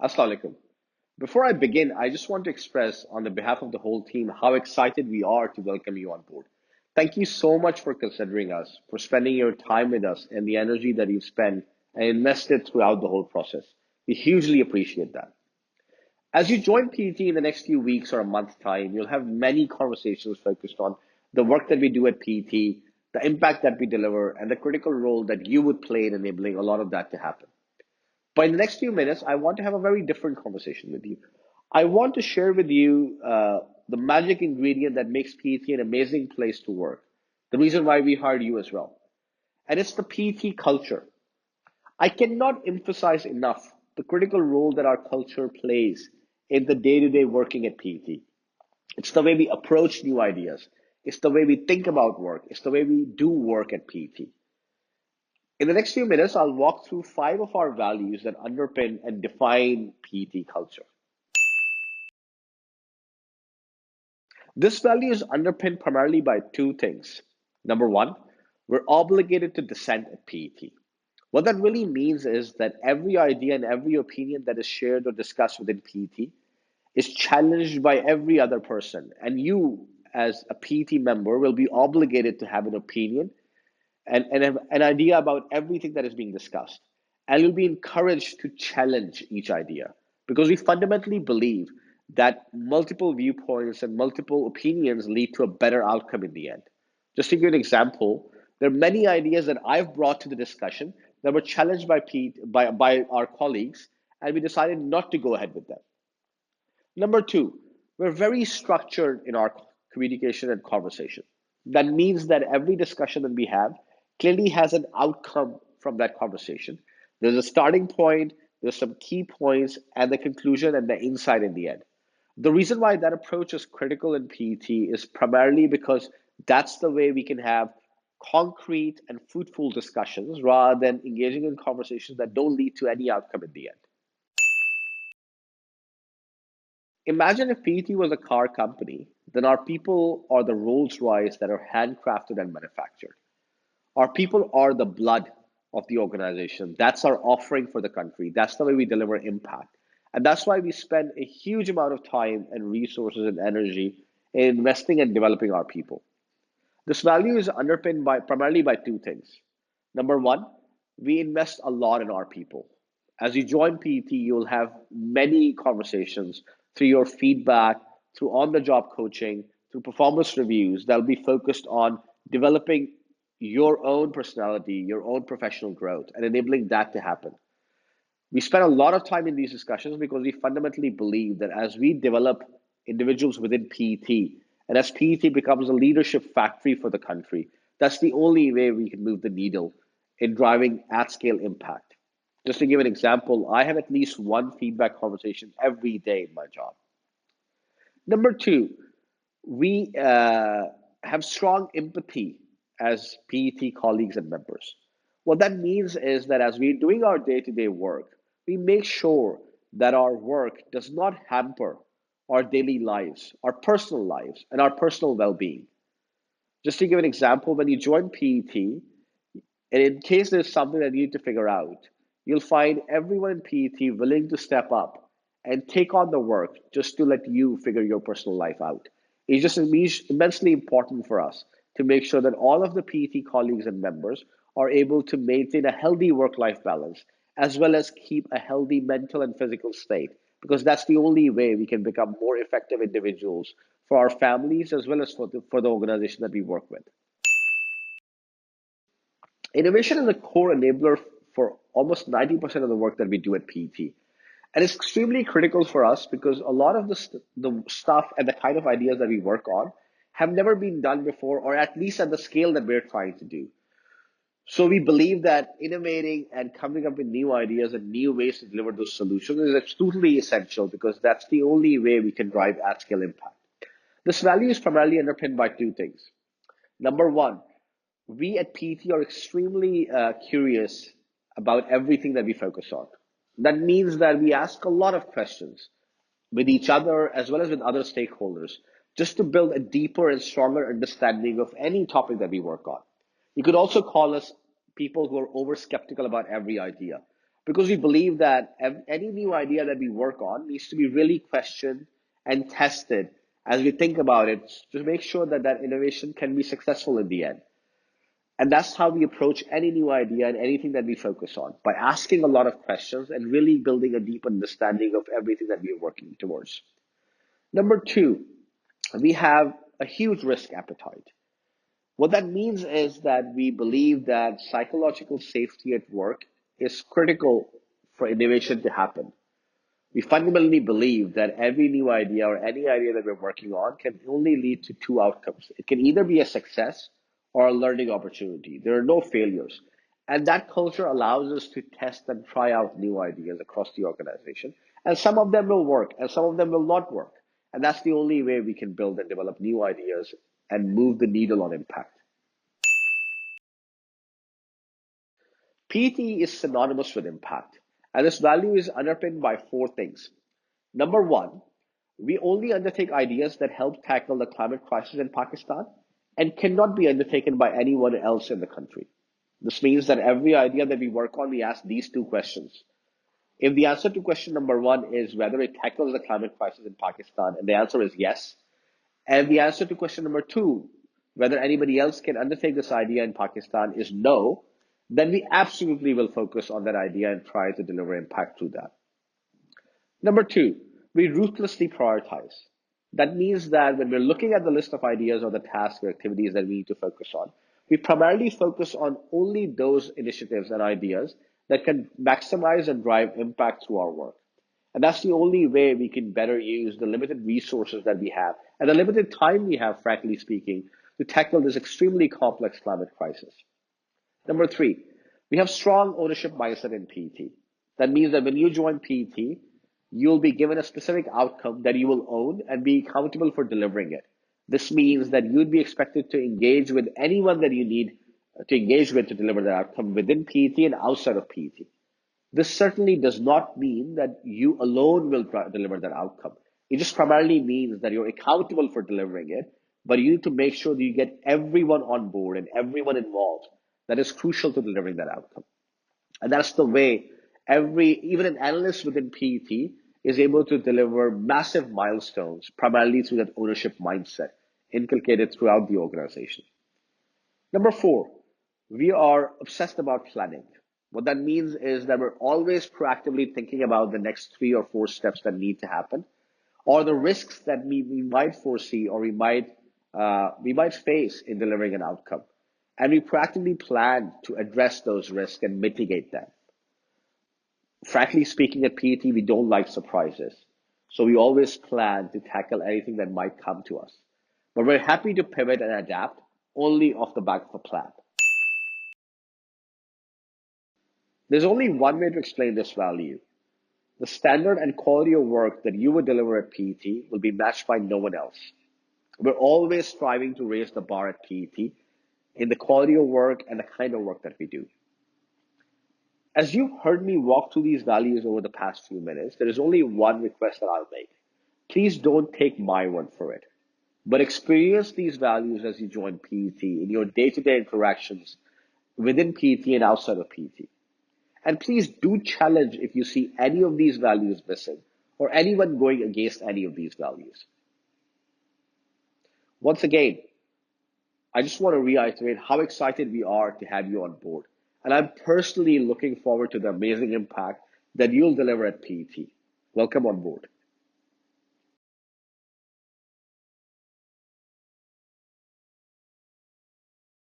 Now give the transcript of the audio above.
Assalamu alaikum. Before I begin, I just want to express on the behalf of the whole team how excited we are to welcome you on board. Thank you so much for considering us, for spending your time with us and the energy that you've spent and invested throughout the whole process. We hugely appreciate that. As you join PET in the next few weeks or a month's time, you'll have many conversations focused on the work that we do at PET, the impact that we deliver, and the critical role that you would play in enabling a lot of that to happen. But in the next few minutes, I want to have a very different conversation with you. I want to share with you the magic ingredient that makes PET an amazing place to work. The reason why we hired you as well. And it's the PET culture. I cannot emphasize enough the critical role that our culture plays in the day to day working at PET. It's the way we approach new ideas. It's the way we think about work. It's the way we do work at PET. In the next few minutes, I'll walk through five of our values that underpin and define PET culture. This value is underpinned primarily by two things. Number one, we're obligated to dissent at PET. What that really means is that every idea and every opinion that is shared or discussed within PET is challenged by every other person. And you, as a PET member, will be obligated to have an opinion and have an idea about everything that is being discussed. And you'll be encouraged to challenge each idea because we fundamentally believe that multiple viewpoints and multiple opinions lead to a better outcome in the end. Just to give you an example, there are many ideas that I've brought to the discussion that were challenged by our colleagues, and we decided not to go ahead with them. Number two, we're very structured in our communication and conversation. That means that every discussion that we have clearly has an outcome from that conversation. There's a starting point, there's some key points, and the conclusion and the insight in the end. The reason why that approach is critical in PET is primarily because that's the way we can have concrete and fruitful discussions rather than engaging in conversations that don't lead to any outcome in the end. Imagine if PET was a car company, then our people are the Rolls Royce that are handcrafted and manufactured. Our people are the blood of the organization. That's our offering for the country. That's the way we deliver impact. And that's why we spend a huge amount of time and resources and energy in investing and developing our people. This value is underpinned by primarily by two things. Number one, we invest a lot in our people. As you join PET, you'll have many conversations through your feedback, through on the job coaching, through performance reviews that'll be focused on developing your own personality, your own professional growth, and enabling that to happen. We spend a lot of time in these discussions because we fundamentally believe that as we develop individuals within PET, and as PET becomes a leadership factory for the country, that's the only way we can move the needle in driving at scale impact. Just to give an example, I have at least one feedback conversation every day in my job. Number two, we have strong empathy as PET colleagues and members. What that means is that as we're doing our day to day work, we make sure that our work does not hamper our daily lives, our personal lives, and our personal well being. Just to give an example, when you join PET, and in case there's something that you need to figure out, you'll find everyone in PET willing to step up and take on the work just to let you figure your personal life out. It's just immensely important for us to make sure that all of the PET colleagues and members are able to maintain a healthy work life balance as well as keep a healthy mental and physical state, because that's the only way we can become more effective individuals for our families as well as for the organization that we work with. Innovation is a core enabler for almost 90% of the work that we do at PET. And it's extremely critical for us because a lot of the stuff and the kind of ideas that we work on have never been done before, or at least at the scale that we're trying to do. So we believe that innovating and coming up with new ideas and new ways to deliver those solutions is absolutely essential because that's the only way we can drive at scale impact. This value is primarily underpinned by two things. Number one, we at PET are extremely curious about everything that we focus on. That means that we ask a lot of questions with each other as well as with other stakeholders just to build a deeper and stronger understanding of any topic that we work on. You could also call us people who are over skeptical about every idea. because we believe that any new idea that we work on needs to be really questioned and tested as we think about it to make sure that that innovation can be successful in the end. And that's how we approach any new idea and anything that we focus on, by asking a lot of questions and really building a deep understanding of everything that we are working towards. Number two, we have a huge risk appetite. What that means is that we believe that psychological safety at work is critical for innovation to happen. We fundamentally believe that every new idea or any idea that we're working on can only lead to two outcomes. It can either be a success or a learning opportunity. There are no failures. And that culture allows us to test and try out new ideas across the organization. And some of them will work and some of them will not work. And that's the only way we can build and develop new ideas and move the needle on impact. PET is synonymous with impact, and this value is underpinned by four things. Number one, we only undertake ideas that help tackle the climate crisis in Pakistan and cannot be undertaken by anyone else in the country. This means that every idea that we work on, we ask these two questions. If the answer to question number one is whether it tackles the climate crisis in Pakistan, and the answer is yes, and the answer to question number two, whether anybody else can undertake this idea in Pakistan, is no, then we absolutely will focus on that idea and try to deliver impact through that. Number two, we ruthlessly prioritize. That means that when we're looking at the list of ideas or the tasks or activities that we need to focus on, we primarily focus on only those initiatives and ideas that can maximize and drive impact through our work. And that's the only way we can better use the limited resources that we have and the limited time we have, frankly speaking, to tackle this extremely complex climate crisis. Number three, we have strong ownership mindset in PET. That means that when you join PET, you'll be given a specific outcome that you will own and be accountable for delivering it. This means that you'd be expected to engage with anyone that you need to engage with to deliver that outcome within PET and outside of PET. This certainly does not mean that you alone will deliver that outcome. It just primarily means that you're accountable for delivering it, but you need to make sure that you get everyone on board and everyone involved. That is crucial to delivering that outcome. And that's the way even an analyst within PET is able to deliver massive milestones, primarily through that ownership mindset inculcated throughout the organization. Number four, we are obsessed about planning. What that means is that we're always proactively thinking about the next 3 or 4 steps that need to happen, or the risks that we might foresee or we might face in delivering an outcome. And we proactively plan to address those risks and mitigate them. Frankly speaking, at PET, we don't like surprises. So we always plan to tackle anything that might come to us. But we're happy to pivot and adapt only off the back of a plan. There's only one way to explain this value. The standard and quality of work that you would deliver at PET will be matched by no one else. We're always striving to raise the bar at PET in the quality of work and the kind of work that we do. As you've heard me walk through these values over the past few minutes, there is only one request that I'll make. Please don't take my word for it, but experience these values as you join PET in your day-to-day interactions within PET and outside of PET. And please do challenge if you see any of these values missing or anyone going against any of these values. Once again, I just want to reiterate how excited we are to have you on board. And I'm personally looking forward to the amazing impact that you'll deliver at PET. Welcome on board.